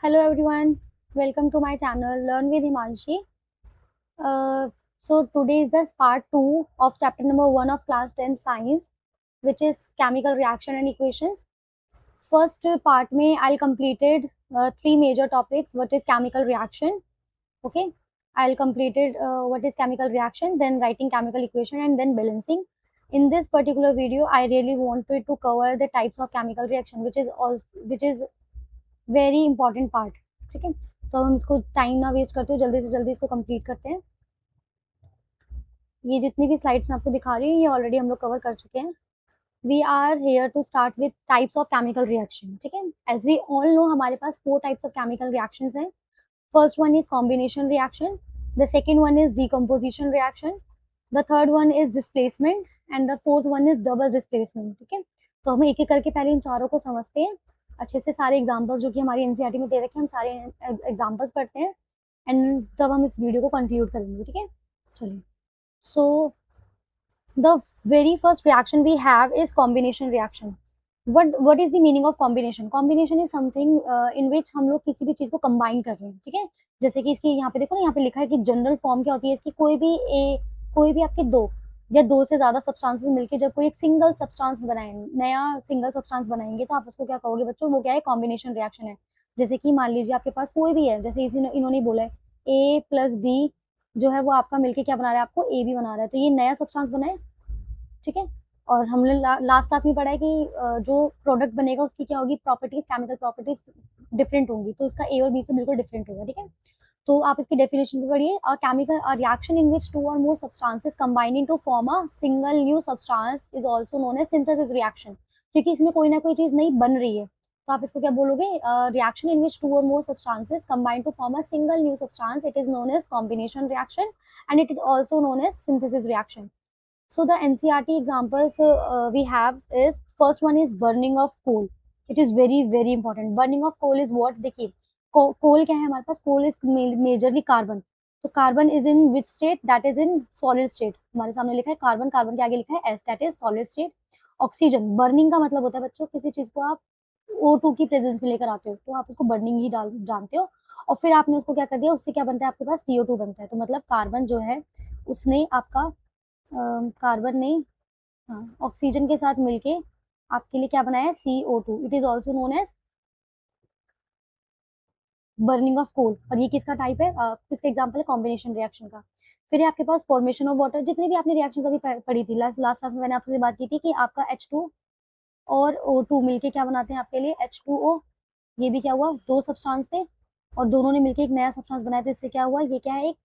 Hello everyone, welcome to my channel Learn with Himanshi. So today is this part 2 of chapter number 1 of class 10 science, which is chemical reaction and equations. First part mein I'll completed three major topics. What is chemical reaction? Okay, I'll completed what is chemical reaction, then writing chemical equation and then balancing. In this particular video, I really wanted to cover the types of chemical reaction, which is very important part. ठीक है, तो हम इसको time ना waste करते हो, जल्दी से जल्दी इसको कंप्लीट करते हैं. ये जितनी भी स्लाइड्स मैं आपको दिखा रही हूँ ये ऑलरेडी हम लोग कवर कर चुके हैं. We are here to start with types of chemical reaction. ठीक है, एज वी ऑल नो हमारे पास 4 टाइप्स ऑफ केमिकल रिएक्शंस हैं. First one is combination reaction, the second one is decomposition reaction, the third one is displacement and the fourth one is double displacement. ठीक है, तो हम एक एक करके पहले इन चारों को समझते हैं अच्छे से. सारे एग्जाम्पल्स जो कि हमारी एनसीईआरटी में दे रखे हैं हम सारे एग्जाम्पल्स पढ़ते हैं एंड तब हम इस वीडियो को कंक्लूड करेंगे. ठीक है, चलिए. सो the very first reaction we have is combination reaction. What is the meaning of combination is something in which हम लोग किसी भी चीज को combine कर रहे हैं. ठीक है, जैसे कि इसकी यहाँ पे देखो ना, यहाँ पे लिखा है कि जनरल फॉर्म क्या होती है इसकी. कोई भी आपके दो या दो से ज्यादा सब्सटेंसेस मिलके जब कोई एक सिंगल सब्सटेंस बनाए, नया सिंगल सब्सटेंस बनाएंगे, तो आप उसको क्या कहोगे बच्चों? वो क्या है? कॉम्बिनेशन रिएक्शन है. जैसे कि मान लीजिए आपके पास कोई भी है, जैसे इन्होंने बोला है A+B जो है वो आपका मिलके क्या बना रहा है? आपको AB बना रहा है, तो ये नया सब्सटेंस बना है. ठीक है, और हमने लास्ट क्लास में पढ़ा है कि जो प्रोडक्ट बनेगा उसकी क्या होगी? प्रॉपर्टीज, केमिकल प्रॉपर्टीज डिफरेंट होंगी, तो इसका ए और बी से बिल्कुल डिफरेंट होगा. ठीक है, तो आप इसकी डेफिनेशन भी पढ़िए. A chemical a reaction in which two or more substances combining to form a single new substance is also known as synthesis reaction. क्योंकि इसमें कोई ना कोई चीज नई बन रही है, तो आप इसको क्या बोलोगे? Reaction in which two or more substances combine to form a single new substance, it is known as combination reaction and it is also known as synthesis reaction. So the NCERT examples we have is, first one is burning of coal. It is very important. Burning of coal is what? देखिए, coal क्या है हमारे पास? coal is majorly carbon. तो carbon is in which state? That is in solid state. हमारे सामने लिखा है carbon, carbon के आगे लिखा है S, that is solid state. Oxygen, burning का मतलब होता है बच्चों, किसी चीज को आप O2 की प्रेजेंस में लेकर आते हो तो आप उसको बर्निंग ही जानते हो, और फिर आपने उसको क्या कर दिया, उससे क्या बनता है? आपके पास CO2 बनता है. तो मतलब कार्बन जो है उसने आपका कार्बन ने, हाँ, ऑक्सीजन के साथ मिलके आपके लिए क्या बनाया है? CO2. It is also known as burning of coal. और ये किसका टाइप है? किसका एग्जाम्पल है? कॉम्बिनेशन रिएक्शन का. फिर है आपके पास फॉर्मेशन ऑफ वाटर. जितनी भी आपने रिएक्शन अभी पढ़ी थी लास्ट क्लास में, मैंने आपसे बात की थी कि आपका H2 और O2 मिलके क्या बनाते हैं आपके लिए? H2O. ये भी क्या हुआ? दो सब्सटेंस थे और दोनों ने मिलके एक नया सब्सटेंस बनाया, तो इससे क्या हुआ? ये क्या है? एक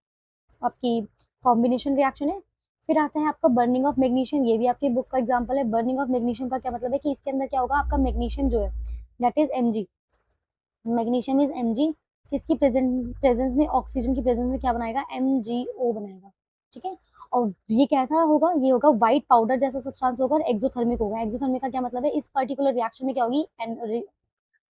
आपकी कॉम्बिनेशन रिएक्शन है. फिर आता है आपका बर्निंग ऑफ मैग्नीशियम. ये भी आपकी बुक का एग्जांपल है. बर्निंग ऑफ मैग्नीशियम का क्या मतलब है? कि इसके अंदर क्या होगा? आपका मैग्नीशियम जो है that is Mg. Magnesium is Mg. किसकी प्रेजेंस में? ऑक्सीजन की प्रेजेंस में क्या बनाएगा? MgO बनाएगा. ठीक है, और ये कैसा होगा? ये होगा व्हाइट पाउडर जैसा सब्सटेंस होगा और एक्सोथर्मिक होगा. एक्सोथर्मिक का क्या मतलब है? इस पर्टिकुलर रिएक्शन में क्या होगी?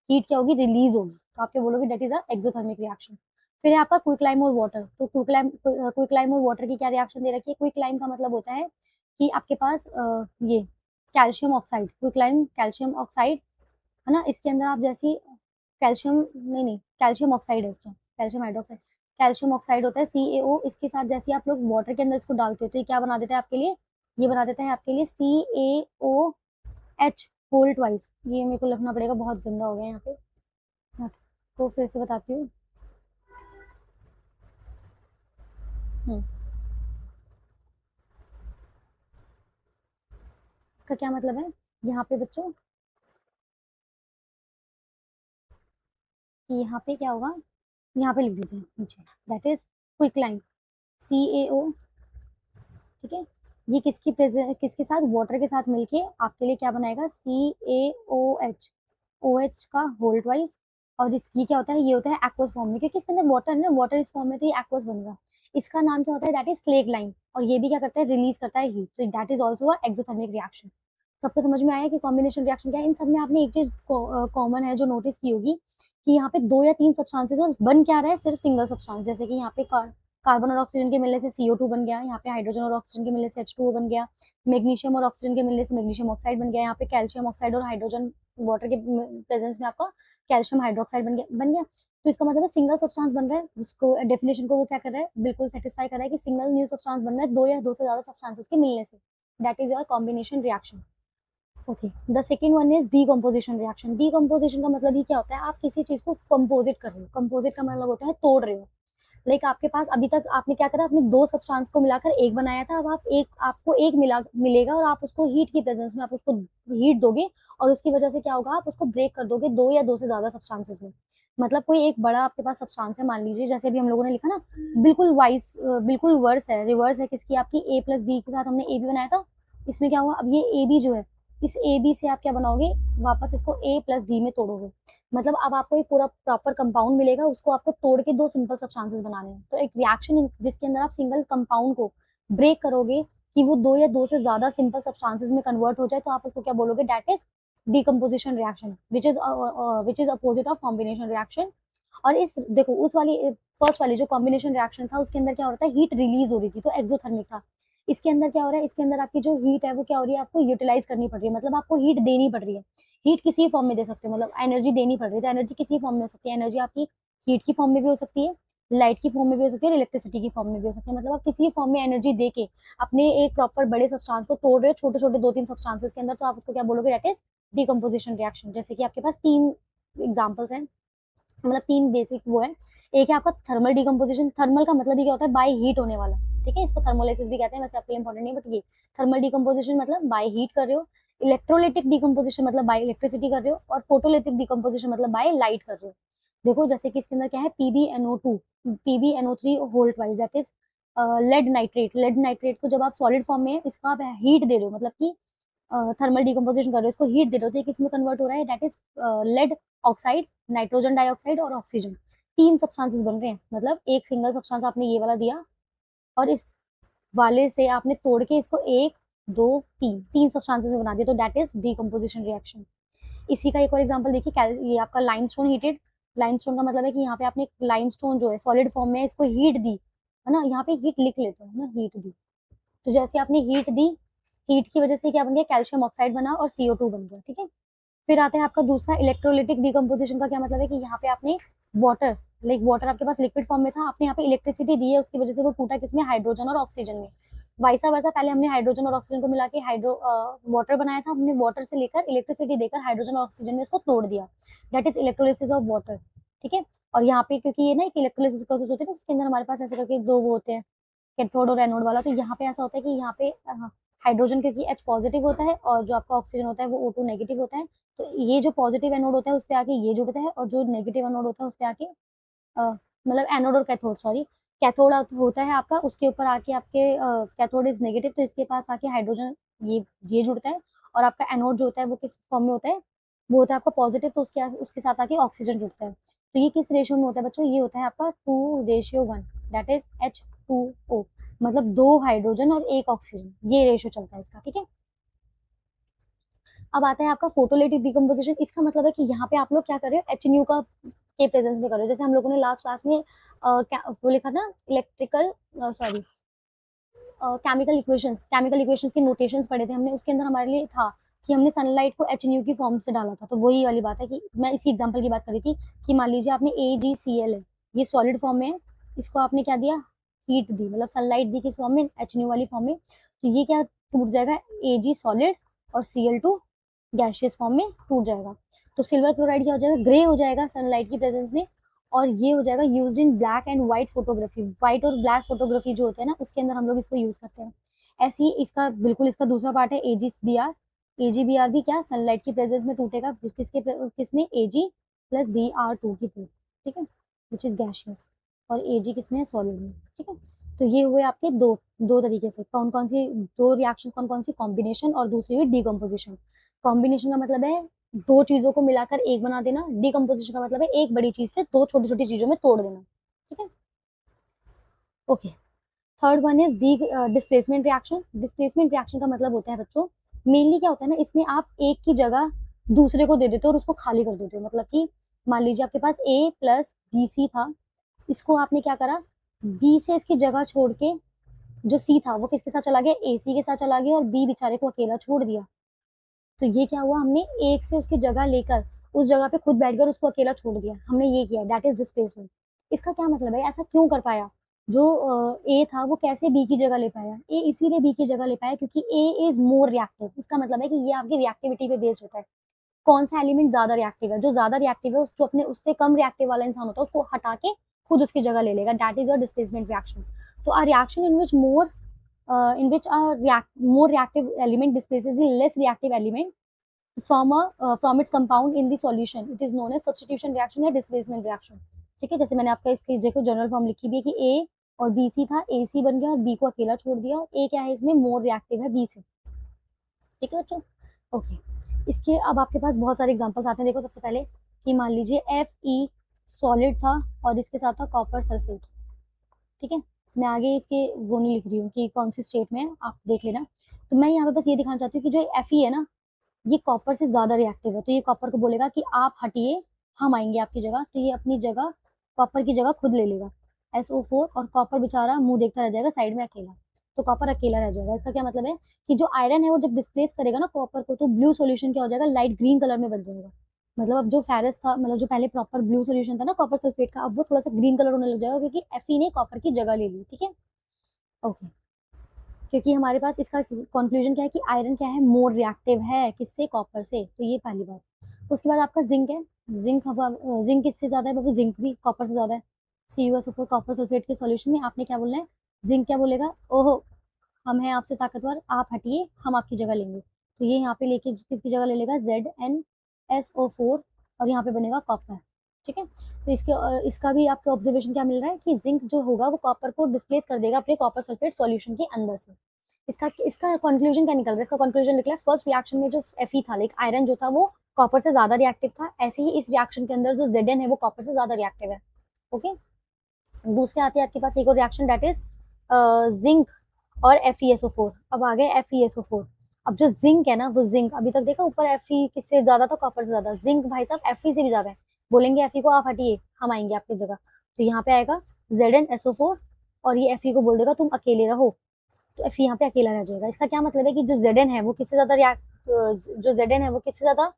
हीट क्या होगी? रिलीज होगी, तो आप क्या बोलोगे? That is a exothermic reaction. फिर है आपका क्विकलाइम और वाटर. तो क्विकलाइम और वाटर की क्या रिएक्शन दे रखी है? क्विकलाइम का मतलब होता है कि आपके पास ये calcium oxide, quicklime calcium oxide है ना. इसके अंदर आप जैसी कैल्शियम, नहीं कैल्शियम ऑक्साइड है, अच्छा कैल्शियम हाइड्रोक्साइड, कैल्शियम ऑक्साइड होता है CaO. इसके साथ जैसे आप लोग वाटर के अंदर इसको डालते हो तो ये क्या बना देता है आपके लिए? ये बना देता है आपके लिए CaOH होल ट्वाइस. ये मेरे को लिखना पड़ेगा, बहुत गंदा हो गया यहाँ पे. हाँ, तो फिर से बताती हूँ. इसका क्या मतलब है यहाँ पे बच्चों? कि यहाँ पे क्या होगा? यहाँ पे लिख देते हैं नीचे, दैट इज क्विकलाइम CaO. ठीक है, ये किसके साथ? वाटर के साथ मिलके आपके लिए क्या बनाएगा? CaOH, OH का होल ट्वाइस. और ये क्या होता है? ये होता है एक्वस फॉर्म में, क्योंकि इसके अंदर वाटर है ना, वाटर इस फॉर्म में, तो ये एक्वस बनेगा. इसका नाम क्या होता है? That is slag line. और ये भी क्या करता है? रिलीज करता है हीट, तो that is also a exothermic reaction. सबको समझ में आया कि कॉम्बिनेशन रिएक्शन क्या है? इन सब में आपने एक चीज कॉमन है जो नोटिस की होगी कि यहाँ पे दो या तीन सब्सटेंसेस और बन क्या रहा है? सिर्फ सिंगल सब्सटेंस. जैसे कि यहाँ पे कार्बन और ऑक्सीजन के मिलने से CO2 बन गया, यहाँ पे हाइड्रोजन और ऑक्सीजन के मिलने से H2O बन गया, मैग्नीशियम और ऑक्सीजन के मिलने से मैग्नीशियम ऑक्साइड बन गया, यहाँ पे कैल्शियम ऑक्साइड और हाइड्रोजन वाटर के प्रेजेंस में आपका कैल्शियम हाइड्रोक्साइड बन गया। तो इसका मतलब है सिंगल सब्सटेंस बन रहा है, उसको डेफिनेशन को वो क्या कर रहा है, बिल्कुल सेटिस्फाई कर रहा है कि सिंगल न्यू सब्सटेंस बन रहा है दो या दो से ज्यादा सब्सटेंसेस के मिलने से, that is your combination reaction. Okay, the second one is decomposition reaction. Decomposition का मतलब ही क्या होता है, आप किसी चीज को कंपोजिट कर रहे हो। कंपोजिट का मतलब होता है तोड़ रहे हो। लाइक आपके पास अभी तक आपने क्या करा, आपने दो सब्सटेंस को मिलाकर एक बनाया था, अब आपको एक मिलेगा और आप उसको हीट की प्रेजेंस में आप उसको हीट दोगे और उसकी वजह से क्या होगा, आप उसको ब्रेक कर दोगे दो या दो से ज्यादा सब्सटेंसेस में। मतलब कोई एक बड़ा आपके पास सब्सटेंस है, मान लीजिए जैसे अभी हम लोगों ने लिखा ना, बिल्कुल वर्स है, रिवर्स है किसकी, आपकी ए प्लस बी के साथ हमने ए बी बनाया था। इसमें क्या हुआ, अब ये ए बी जो है, इस ए बी से आप क्या बनाओगे, वापस इसको ए प्लस बी में तोड़ोगे। मतलब अब आपको एक पूरा प्रॉपर कंपाउंड मिलेगा, उसको आपको तोड़ के दो सिंपल सब्सटेंसेस बनाने हैं। तो एक रिएक्शन जिसके अंदर आप सिंगल कंपाउंड को ब्रेक करोगे कि वो दो या दो से ज्यादा सिंपल सब्सटेंसेस में कन्वर्ट हो जाए, तो आप उसको क्या बोलोगे, that is decomposition reaction, which is opposite of combination reaction. और इस देखो उस वाली फर्स्ट वाली जो कॉम्बिनेशन रिएक्शन था, उसके अंदर क्या हो रहा था, हीट रिलीज हो रही थी, तो एक्सोथर्मिक था। इसके अंदर क्या हो रहा है, इसके अंदर आपकी जो हीट है वो क्या हो रही है, आपको यूटिलाइज करनी पड़ रही है, मतलब आपको हीट देनी पड़ रही है। हीट किसी फॉर्म में दे सकते हो, मतलब एनर्जी देनी पड़ रही है, तो एनर्जी किसी फॉर्म में हो सकती है, एनर्जी आपकी हीट की फॉर्म में भी हो सकती है, लाइट की फॉर्म में भी हो सकती है, इलेक्ट्रिसिटी की फॉर्म में भी हो सकती है। मतलब आप किसी भी फॉर्म में एनर्जी दे के अपने एक प्रॉपर बड़े सब्सटेंस को तोड़ रहे हो छोटे छोटे दो तीन सब्सटेंसेस के अंदर, तो आप उसको क्या बोलोगे, दैट इज डीकम्पोजिशन रिएक्शन। जैसे कि आपके पास तीन एग्जाम्पल्स हैं, मतलब तीन बेसिक वो है। एक है आपका थर्मल डिकम्पोजिशन। थर्मल का मतलब ही क्या होता है, बाय हीट होने वाला, ठीक है, इसको थर्मोलाइसिस भी कहते हैं, वैसे आपके लिए इंपॉर्टेंट नहीं, बट ये थर्मल डिकम्पोजिशन मतलब बाय हीट कर रहे हो। इलेक्ट्रोलिटिक डिकम्पोजिशन मतलब बाय इलेक्ट्रिसिटी कर रहे हो, और फोटोलिटिक डिकम्पोजिशन मतलब बाय लाइट कर रहे हो। देखो जैसे कि इसके अंदर क्या है, PbNO2 PbNO3 whole twice, that is lead nitrate. Lead nitrate को जब आप सॉलिड फॉर्म में इसको आप हीट दे रहे हो, मतलब कि थर्मल डिकम्पोजिशन कर रहे हो, इसको हीट दे रहे हो, तो किस में कन्वर्ट हो रहा है, that is lead oxide, nitrogen dioxide और ऑक्सीजन। तीन सब्सटेंसेस बन रहे हैं, मतलब एक सिंगल सब्सटेंस आपने ये वाला दिया और इस वाले से आपने तोड़ के इसको एक दो तीन तीन सब्सटेंसेस में बना दिया, तो दैट इज डीकम्पोजिशन रिएक्शन। इसी का एक और एग्जांपल देखिए, ये आपका लाइमस्टोन हीटेड। लाइमस्टोन का मतलब है कि यहाँ पे आपने लाइमस्टोन जो है सॉलिड फॉर्म में, इसको हीट दी है ना, यहाँ पे हीट लिख लेते हैं ना, हीट दी। तो जैसे आपने हीट दी, हीट की वजह से क्या बन गया, कैल्शियम ऑक्साइड बना और CO2 बन गया, ठीक है। फिर आता है आपका दूसरा इलेक्ट्रोलिटिक डिकम्पोजिशन का क्या मतलब है कि यहाँ पे आपने वाटर, लाइक वाटर आपके पास लिक्विड फॉर्म में था, आपने यहाँ पे इलेक्ट्रिसिटी दी है, उसकी वजह से वो टूटा किसमें, हाइड्रोजन और ऑक्सीजन में। वैसा वैसा पहले हमने हाइड्रोजन और ऑक्सीजन को मिला के वाटर बनाया था, हमने वाटर से लेकर इलेक्ट्रिसिटी देकर हाइड्रोजन और ऑक्सीजन में इसको तोड़ दिया, that is electrolysis of water, ठीक है। और यहाँ पे क्योंकि ये ना एक इलेक्ट्रोलिसिस प्रोसेस होती है, उसके अंदर हमारे पास ऐसे करके दो वो होते हैं, कैथोड और एनोड वाला। तो यहाँ पे ऐसा होता है कि यहाँ पे हाइड्रोजन क्योंकि H पॉजिटिव होता है और जो आपका ऑक्सीजन होता है वो O2 नेगेटिव होता है, तो ये जो पॉजिटिव एनोड होता है उस पे आके ये जुड़ता है, और जो नेगेटिव एनोड होता है उस पे आके मतलब एनोड और कैथोड, सॉरी, कैथोड होता है आपका, उसके ऊपर आके आपके कैथोड इज नेगेटिव, तो इसके पास आके हाइड्रोजन ये जुड़ता है, और आपका एनोड जो होता है वो किस फॉर्म में होता है, वो होता है आपका पॉजिटिव, तो उसके साथ आके ऑक्सीजन जुड़ता है। तो ये किस रेशियो में होता है बच्चों, ये होता है आपका 2:1, दैट इज H2O, मतलब दो हाइड्रोजन और एक ऑक्सीजन, ये रेशियो चलता है इसका, ठीक है। अब आता है आपका फोटोलिटिक डिकम्पोजिशन। इसका मतलब है कि यहाँ पे आप लोग क्या कर रहे हो, HNU का के प्रेजेंस में कर रहे हो। जैसे हम लोगों ने लास्ट क्लास में वो लिखा था इलेक्ट्रिकल सॉरी केमिकल इक्वेशंस के नोटेशंस पढ़े थे हमने, उसके अंदर हमारे लिए था कि हमने सनलाइट को HNU की फॉर्म से डाला था। तो वही वाली बात है कि मैं इसी एग्जाम्पल की बात करी थी कि मान लीजिए आपने AgCl है, ये सॉलिड फॉर्म में है, इसको आपने क्या दिया, हीट दी, मतलब सनलाइट दी किस फॉर्म में, HNU वाली फॉर्म में, तो ये क्या टूट जाएगा, Ag सॉलिड और Cl2 गैशियस फॉर्म में टूट जाएगा। तो सिल्वर क्लोराइड क्या हो जाएगा, ग्रे हो जाएगा सनलाइट की प्रेजेंस में, और ये हो जाएगा used in black and white photography. White और ब्लैक फोटोग्राफी जो होते हैं ना, उसके अंदर हम लोग इसको यूज करते हैं। ऐसे ही इसका बिल्कुल इसका दूसरा पार्ट है AgBr। AgBr भी क्या सनलाइट की प्रेजेंस में टूटेगा, किसमें, Ag+Br2 की प्रूफ, ठीक है, विच इज गैशियस, और Ag किसमें है, सॉलिड में, ठीक है। तो ये हुए आपके दो दो तरीके से, कौन कौन सी दो रिएक्शन, कौन कौन सी, कॉम्बिनेशन और दूसरी हुई डीकम्पोजिशन। कॉम्बिनेशन का मतलब है दो चीजों को मिलाकर एक बना देना, डीकम्पोजिशन का मतलब है एक बड़ी चीज से दो छोटी छोटी चीजों में तोड़ देना, ठीक है। Okay, third one is displacement reaction. Displacement reaction का मतलब होता है बच्चों, मेनली क्या होता है ना, इसमें आप एक की जगह दूसरे को दे देते हो और उसको खाली कर देते हो। मतलब कि मान लीजिए आपके पास A+BC था, इसको आपने क्या करा, B से इसकी जगह छोड़ के जो C था वो किसके साथ चला गया, AC के साथ चला गया, और B बेचारे को अकेला छोड़ दिया। तो ये क्या हुआ, हमने एक से उसकी जगह लेकर उस जगह पे खुद बैठकर उसको अकेला छोड़ दिया, हमने ये किया, दैट इज डिस्प्लेसमेंट। इसका क्या मतलब है, ऐसा क्यों कर पाया, जो ए था वो कैसे बी की जगह ले पाया, ए इसीलिए बी की जगह ले पाया क्योंकि ए इज मोर रिएक्टिव। इसका मतलब है कि ये आपकी रिएक्टिविटी पे बेस्ड होता है, कौन सा एलिमेंट ज्यादा रिएक्टिव है, जो ज्यादा रिएक्टिव है जो अपने उससे कम रिएक्टिव वाला इंसान होता है उसको हटा के खुद उसकी जगह ले लेगा, that is your displacement reaction. तो a reaction in which more reactive element displaces the less reactive element from its compound in the solution, it is known as substitution reaction या displacement reaction। ठीक है, जैसे मैंने आपका इसकी देखो general form लिखी भी है कि ए और बी सी था, ए सी बन गया और बी को अकेला छोड़ दिया, और ए क्या है इसमें मोर रिएक्टिव है बी से। ठीक है बच्चों, ओके। इसके अब आपके पास बहुत सारे एग्जांपल्स आते हैं। देखो सबसे पहले कि मान लीजिए एफ ई सॉलिड था और इसके साथ था कॉपर सल्फेट। ठीक है, मैं आगे इसके वो नहीं लिख रही हूँ कि कौन सी स्टेट में है, आप देख लेना। तो मैं यहाँ पे बस ये दिखाना चाहती हूँ कि जो एफ ई है ना, ये कॉपर से ज्यादा रिएक्टिव है, तो ये कॉपर को बोलेगा कि आप हटिए, हम आएंगे आपकी जगह, तो ये अपनी जगह कॉपर की जगह खुद ले लेगा SO4, और कॉपर बेचारा मुंह देखता रह जाएगा साइड में अकेला, तो कॉपर अकेला रह जाएगा। इसका क्या मतलब है कि जो आयरन है वो जब डिस्प्लेस करेगा ना कॉपर को, तो ब्लू सोल्यूशन क्या हो जाएगा, लाइट ग्रीन कलर में बन जाएगा। मतलब अब जो फेरस था, मतलब जो पहले प्रॉपर ब्लू सोल्यूशन था ना कॉपर सल्फेट का, अब वो थोड़ा सा ग्रीन कलर होने लग जाएगा क्योंकि Fe ने कॉपर की जगह ले ली। ठीक है, ओके। क्योंकि हमारे पास इसका कंक्लूजन क्या है कि आयरन क्या है, मोर रिएक्टिव है किससे, कॉपर से, तो ये पहली बात। उसके बाद आपका जिंक है, जिंक किससे ज्यादा है बाबू, जिंक भी कॉपर से ज्यादा है। CuSO4 कॉपर सल्फेट के सॉल्यूशन में आपने क्या बोलना है, जिंक क्या बोलेगा, ओहो हम हैं आपसे ताकतवर, आप हटिए, हम आपकी जगह लेंगे, तो ये यहाँ पे लेके किसकी जगह ले लेगा, ZnSO4, और यहाँ पे बनेगा कॉपर। ठीक है, तो इसका भी आपके ऑब्जर्वेशन क्या मिल रहा है कि जिंक जो होगा वो कॉपर को डिस्प्लेस कर देगा अपने कॉपर सल्फेट सॉल्यूशन के अंदर से। इसका कंक्लूजन क्या निकल रहा है, इसका कंक्लूजन निकला है फर्स्ट रिएक्शन में जो Fe था, लाइक आयरन जो था वो कॉपर से ज्यादा रिएक्टिव था, ऐसे ही इस रिएक्शन के अंदर जो Zn है वो कॉपर से ज्यादा रिएक्टिव है। ओके, दूसरे आते हैं आपके पास एक और रिएक्शन, दैट इज जिंक और FeSO4। अब आ गए FeSO4। अब जो जिंक है ना, वो जिंक अभी तक देखा ऊपर Fe किससे ज्यादा था, कॉपर से ज्यादा, जिंक भाई साहब Fe से भी ज्यादा है, बोलेंगे Fe को आप हटिए, हम आएंगे आपकी जगह, तो यहाँ पे आएगा ZnSO4, और ये Fe को बोल देगा तुम अकेले रहो, तो Fe यहाँ पे अकेला रह जाएगा। इसका क्या मतलब है कि जो Zn है वो किससे ज्यादा जो Zn है वो किससे ज्यादा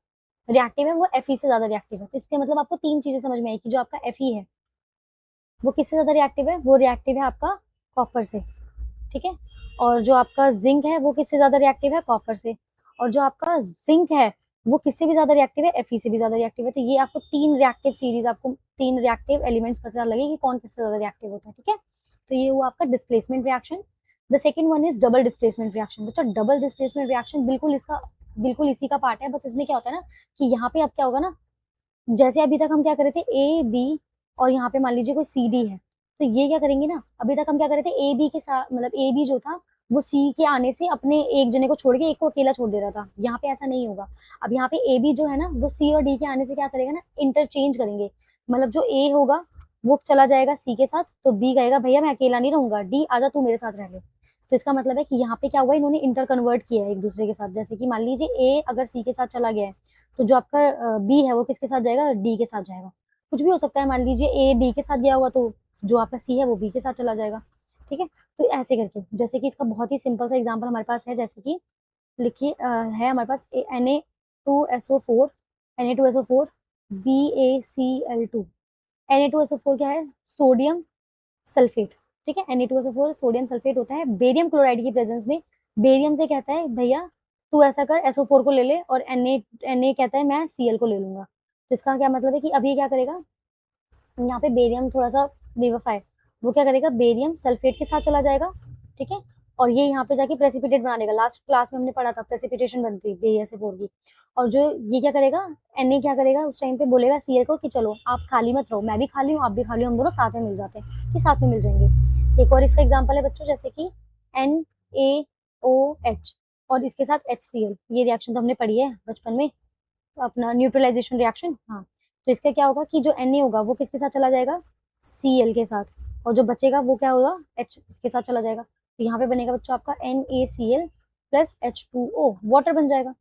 रिएक्टिव है, वो Fe से ज्यादा रिएक्टिव है। तो इसके मतलब आपको तीन चीजें समझ में आई कि जो आपका Fe है वो किससे ज्यादा रिएक्टिव है, वो रिएक्टिव है आपका कॉपर से। ठीक है, और जो आपका जिंक है वो किससे ज्यादा रिएक्टिव है, कॉपर से, और जो आपका जिंक है वो किससे भी ज्यादा रिएक्टिव है, Fe से भी ज्यादा रिएक्टिव है। तो ये आपको तीन रिएक्टिव सीरीज, आपको तीन रिएक्टिव एलिमेंट्स पता लगे कि कौन किससे ज्यादा रिएक्टिव होता है। ठीक है, तो ये हुआ आपका displacement reaction. The second one is double displacement reaction. बच्चा डबल डिस्प्लेसमेंट रिएक्शन बिल्कुल इसी का पार्ट है, बस इसमें क्या होता है ना कि यहाँ पे अब क्या होगा ना, जैसे अभी तक हम क्या कर रहे थे, ए बी, और यहाँ पे मान लीजिए कोई सी डी है, तो ये क्या करेंगे ना, अभी तक हम क्या कर रहे थे, ए बी के साथ, मतलब ए बी जो था वो सी के आने से अपने एक जने को छोड़ के एक को अकेला छोड़ दे रहा था, यहाँ पे ऐसा नहीं होगा। अब यहाँ पे ए बी जो है ना वो सी और डी के आने से क्या करेगा ना, इंटरचेंज करेंगे, मतलब जो ए होगा वो चला जाएगा सी के साथ, तो बी कहेगा भैया मैं अकेला नहीं रहूंगा, डी आजा तू मेरे साथ रह ले। तो इसका मतलब है कि यहाँ पे क्या हुआ, इन्होंने इंटर कन्वर्ट किया है एक दूसरे के साथ। जैसे कि मान लीजिए ए अगर सी के साथ चला गया है, तो जो आपका बी है वो किसके साथ जाएगा, डी के साथ जाएगा। कुछ भी हो सकता है, मान लीजिए ए डी के साथ गया हुआ, तो जो आपका सी है वो बी के साथ चला जाएगा। ठीक है, तो ऐसे करके, जैसे कि इसका बहुत ही सिंपल सा एग्जांपल हमारे पास है, जैसे कि लिखिए है हमारे पास Na2SO4 Na2SO4 BaCl2। Na2SO4 क्या है, सोडियम सल्फेट। ठीक है, Na2SO4 सोडियम सल्फेट होता है बेरियम क्लोराइड की प्रेजेंस में। बेरियम से कहता है भैया तू ऐसा कर SO4 को ले ले, और Na कहता है मैं Cl को ले लूंगा। तो इसका क्या मतलब है कि अभी क्या करेगा, यहाँ पे बेरियम थोड़ा सा बेवफा है, वो क्या करेगा, बेरियम सल्फेट के साथ चला जाएगा। ठीक है, और ये यहाँ पे जाके प्रेसिपिटेट बना देगा, लास्ट क्लास में हमने पढ़ा था प्रेसिपिटेशन बनती है BaSO4 की। और जो ये क्या करेगा, Na क्या करेगा, उस टाइम पे बोलेगा Cl को कि चलो आप खाली मत रहो, मैं भी खाली हूँ आप भी खाली हो, हम दोनों साथ में मिल जाते हैं, कि साथ में मिल जाएंगे। एक और इसका एग्जाम्पल है बच्चों, जैसे कि NaOH और इसके साथ HCl, ये रिएक्शन तो हमने पढ़ी है बचपन में, तो अपना न्यूट्रलाइजेशन रिएक्शन। हाँ, तो इसका क्या होगा कि जो Na होगा वो किसके साथ चला जाएगा, Cl के साथ, और जो बचेगा वो क्या होगा, H इसके साथ चला जाएगा। तो यहाँ पे बनेगा बच्चों आपका NaCl प्लस H2O, वाटर बन जाएगा,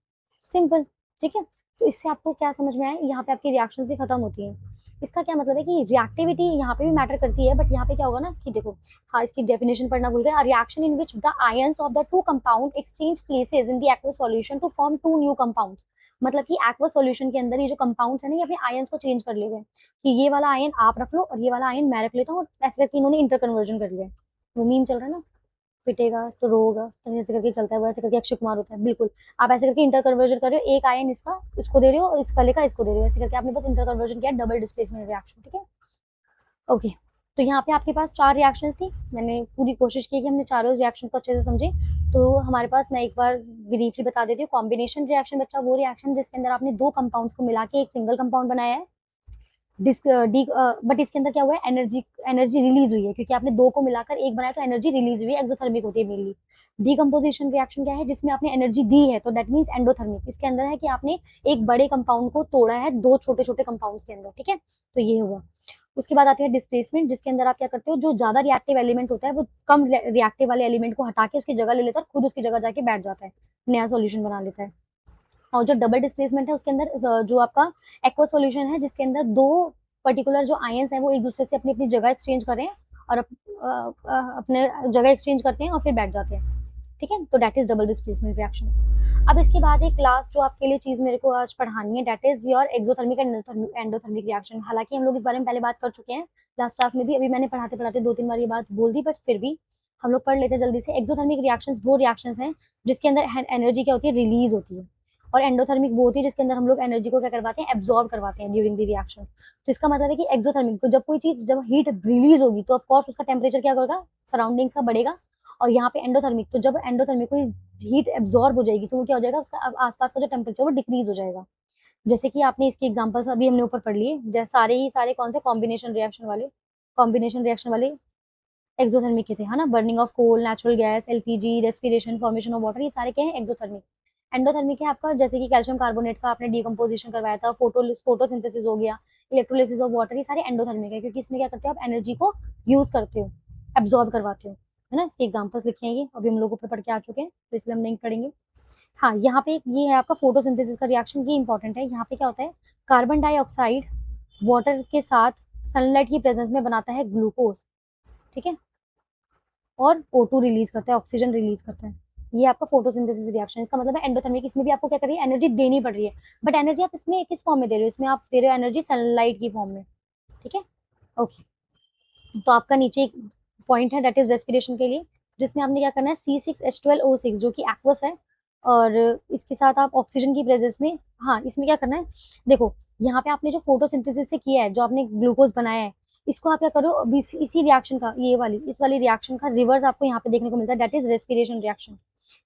सिंपल। ठीक है, तो इससे आपको क्या समझ में आया, यहाँ पे आपकी रिएक्शन ही खत्म होती है। इसका क्या मतलब है कि रिएक्टिविटी यहाँ पे भी मैटर करती है, बट यहाँ पे क्या होगा ना कि देखो, हाँ इसकी डेफिनेशन पढ़ना भूल गए, reaction in which the ions of the two compound exchange places in the aqueous solution to form two new compounds. मतलब कि एक्वा सॉल्यूशन के अंदर ये जो कंपाउंड्स है ना, ये अपने आयंस को चेंज कर ले गए कि ये वाला आयन आप रख लो और ये वाला आयन मैं रख लेता हूँ, और ऐसे करके इन्होंने इंटर कन्वर्जन कर लिया। वो मीम चल रहा है ना, पिटेगा तो रोगा, तो ऐसे करके चलता है वो, ऐसे करके अक्षय कुमार होता है, बिल्कुल आप ऐसे करके इंटर कन्वर्जन कर रहे हो, एक आयन इसका इसको दे रहे हो और इस वाले का इसको दे रहे हो, ऐसे करके आपने बस इंटर कन्वर्जन किया, डबल डिस्प्लेसमेंट रिएक्शन, ठीक है। ओके, तो यहाँ पे आपके पास 4 रिएक्शंस थी। मैंने पूरी कोशिश की कि हमने चारों रिएक्शन को अच्छे से समझे। तो हमारे पास, मैं एक बार ब्रीफली बता देती हूँ, कॉम्बिनेशन रिएक्शन बच्चा वो रिएक्शन जिसके अंदर आपने 2 कंपाउंड्स को मिला के एक सिंगल कंपाउंड बनाया है। बट इसके अंदर क्या हुआ है, एनर्जी एनर्जी रिलीज हुई है, क्योंकि आपने 2 को मिलाकर एक बनाया तो एनर्जी रिलीज हुई है, एक्सोथर्मिक होती है मेनली। डीकम्पोजिशन रिएक्शन क्या है, जिसमें आपने एनर्जी दी है, तो दैट मीन्स एंडोथर्मिक। इसके अंदर है कि आपने एक बड़े कंपाउंड को तोड़ा है 2 छोटे छोटे कंपाउंड्स के अंदर, ठीक है, तो ये हुआ। उसके बाद आती है डिस्प्लेसमेंट, जिसके अंदर आप क्या करते हो, जो ज्यादा रिएक्टिव एलिमेंट होता है वो कम रिएक्टिव वाले एलिमेंट को हटा के उसकी जगह ले लेता है, खुद उसकी जगह जाके बैठ जाता है, नया सॉल्यूशन बना लेता है। और जो डबल डिस्प्लेसमेंट है उसके अंदर जो आपका एक्वा सॉल्यूशन है, जिसके अंदर 2 पर्टिकुलर जो आयंस हैं वो एक दूसरे से अपनी अपनी जगह एक्सचेंज कर रहे हैं और अपने जगह एक्सचेंज करते हैं और फिर बैठ जाते हैं, ठीक है, तो that is double displacement reaction. अब इसके बाद एक लास्ट जो आपके लिए चीज मेरे को आज पढ़ानी है, that is your exothermic and endothermic reaction. हालांकि हम लोग इस बारे में पहले बात कर चुके हैं लास्ट क्लास में भी, अभी मैंने पढ़ाते पढ़ाते 2-3 बार ये बात बोल दी, बट फिर भी हम लोग पढ़ लेते हैं जल्दी से। एक्सोथर्मिक रिएक्शंस वो रिएक्शंस हैं जिसके अंदर एनर्जी क्या होती है, रिलीज होती है, और एंडोथर्मिक वो होती है जिसके अंदर हम लोग एनर्जी को क्या करवाते हैं, एब्जॉर्ब करवाते हैं ड्यूरिंग द रिएक्शन। तो इसका मतलब है कि एक्सोथर्मिक को जब कोई चीज जब हीट रिलीज होगी तो ऑफकोर्स उसका टेम्परेचर क्या होगा, सराउंडिंग्स का बढ़ेगा। और यहाँ पे एंडोथर्मिक, तो जब एंडोथर्मिक को हीट एब्जॉर्ब हो जाएगी तो वो क्या हो जाएगा, उसका आसपास का जो टेम्परेचर वो डिक्रीज हो जाएगा। जैसे कि आपने इसके एग्जांपल्स अभी हमने ऊपर पढ़ लिए, जैसे सारे ही सारे कौन से कॉम्बिनेशन रिएक्शन वाले एक्सोथर्मिक के थे, है ना, burning of coal, natural gas, LPG, respiration, formation of water, ये सारे क्या है, एक्सोथर्मिक। एंडोथर्मिक है आपका, जैसे कि कैल्शियम कार्बोनेट का आपने डिकम्पोजिशन करवाया था, फोटोसिंथेसिस हो गया, इलेक्ट्रोलिसिस ऑफ वाटर, ये सारे एंडोथर्मिक है, क्योंकि इसमें क्या करते हो आप, एनर्जी को यूज करते हो, एब्जॉर्ब करवाते हो, है ना। इसके एग्जाम्पल्स लिखे हैं ये, अभी हम लोग ऊपर पढ़ के आ चुके हैं, तो इसलिए हम नहीं पढ़ेंगे। हाँ, यहाँ पे ये है आपका फोटोसिंथेसिस का रिएक्शन, ये इंपॉर्टेंट है। यहाँ पे क्या होता है, कार्बन डाइऑक्साइड वाटर के साथ सनलाइट की प्रेजेंस में बनाता है ग्लूकोज, ठीक है, और O2 रिलीज करता है, ऑक्सीजन रिलीज करता है। ये आपका फोटोसिंथेसिस रिएक्शन, इसका मतलब है एंडोथर्मिक। इसमें भी आपको क्या कर रही है, एनर्जी देनी पड़ रही है, बट एनर्जी आप इसमें किस फॉर्म में दे रहे हो, इसमें आप दे रहे हो एनर्जी सनलाइट की फॉर्म में, ठीक है। ओके, तो आपका नीचे एक पॉइंट है दैट इज रेस्पिरेशन के लिए, जिसमें आपने क्या करना है, C6H12O6 जो कि एक्वस है, और इसके साथ आप ऑक्सीजन की प्रेजेंस में, हाँ इसमें क्या करना है, देखो यहाँ पे आपने जो फोटोसिंथेसिस से किया है, जो आपने ग्लूकोज बनाया है, इसको आप क्या करो, अभी इसी रिएक्शन का, ये वाली इस वाली रिएक्शन का रिवर्स आपको यहाँ पे देखने को मिलता है, दैट इज रेस्पिरेशन रिएक्शन।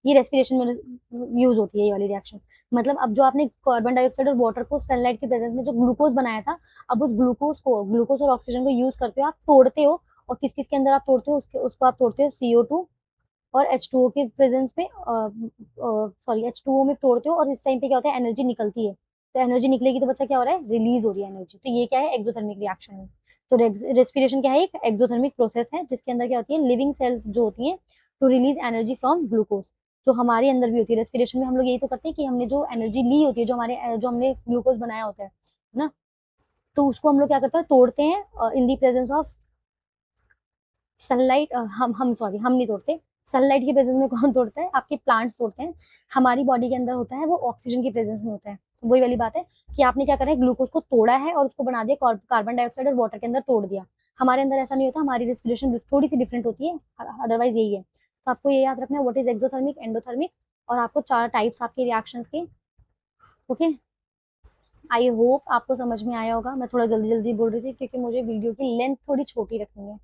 ये रेस्पिरेशन में यूज होती है ये वाली रिएक्शन। मतलब अब जो आपने कार्बन डाइऑक्साइड और वाटर को सनलाइट की प्रेजेंस में जो ग्लूकोज बनाया था, अब उस ग्लूकोज और ऑक्सीजन को यूज करते हो, आप तोड़ते हो, और किस किस के अंदर आप तोड़ते हो, उसको आप तोड़ते हो CO2 और H2O के प्रेजेंस में, सॉरी H2O में तोड़ते हो, और इस टाइम पे क्या होता है, एनर्जी निकलती है। तो एनर्जी निकलेगी तो बच्चा क्या हो रहा है, रिलीज हो रही है एनर्जी, तो ये क्या है, एक्सोथर्मिक रिएक्शन है। तो रेस्पिरेशन क्या है, एक एक्सोथर्मिक प्रोसेस है, जिसके अंदर क्या होती है, लिविंग सेल्स जो होती हैं to release energy from glucose, जो हमारे अंदर भी होती है। रेस्पिरेशन में हम लोग यही तो करते हैं कि हमने जो एनर्जी ली होती है, जो हमने ग्लूकोज बनाया होता है ना, तो उसको हम लोग क्या करते हैं, तोड़ते हैं इन दी प्रेजेंस ऑफ सनलाइट। हम सॉरी, हम नहीं तोड़ते, सनलाइट की प्रेजेंस में कौन तोड़ता है, आपके प्लांट्स तोड़ते हैं। हमारी बॉडी के अंदर होता है वो ऑक्सीजन की प्रेजेंस में होता है। तो वही वाली बात है कि आपने क्या करा है, ग्लूकोज को तोड़ा है और उसको बना दिया कार्बन डाइऑक्साइड और वाटर के अंदर तोड़ दिया। हमारे अंदर ऐसा नहीं होता, हमारी रेस्पिरेशन थोड़ी सी डिफरेंट होती है, अदरवाइज यही है। तो आपको ये याद रखना है, व्हाट इज एक्सोथर्मिक, एंडोथर्मिक, और आपको 4 टाइप्स आपके रिएक्शंस के। ओके, आई होप आपको समझ में आया होगा। मैं थोड़ा जल्दी जल्दी बोल रही थी क्योंकि मुझे वीडियो की लेंथ थोड़ी छोटी रखनी है।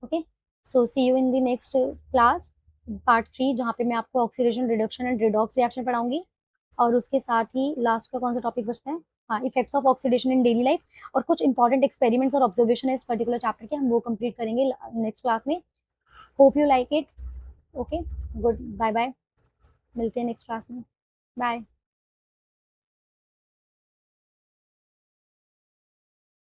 Okay, so see you in the next class, part 3, जहाँ पे मैं आपको oxidation, reduction and redox reaction पढ़ाऊंगी। और उसके साथ ही लास्ट का कौन सा टॉपिक बचता है, हाँ, effects of oxidation in daily life, और कुछ इंपॉर्टेंट एक्सपेरिमेंट्स और ऑब्जर्वेशन है इस पर्टिकुलर चैप्टर के, हम वो कंप्लीट करेंगे नेक्स्ट क्लास में। Hope you like it. Okay, good, bye bye, मिलते हैं नेक्स्ट क्लास में, बाय।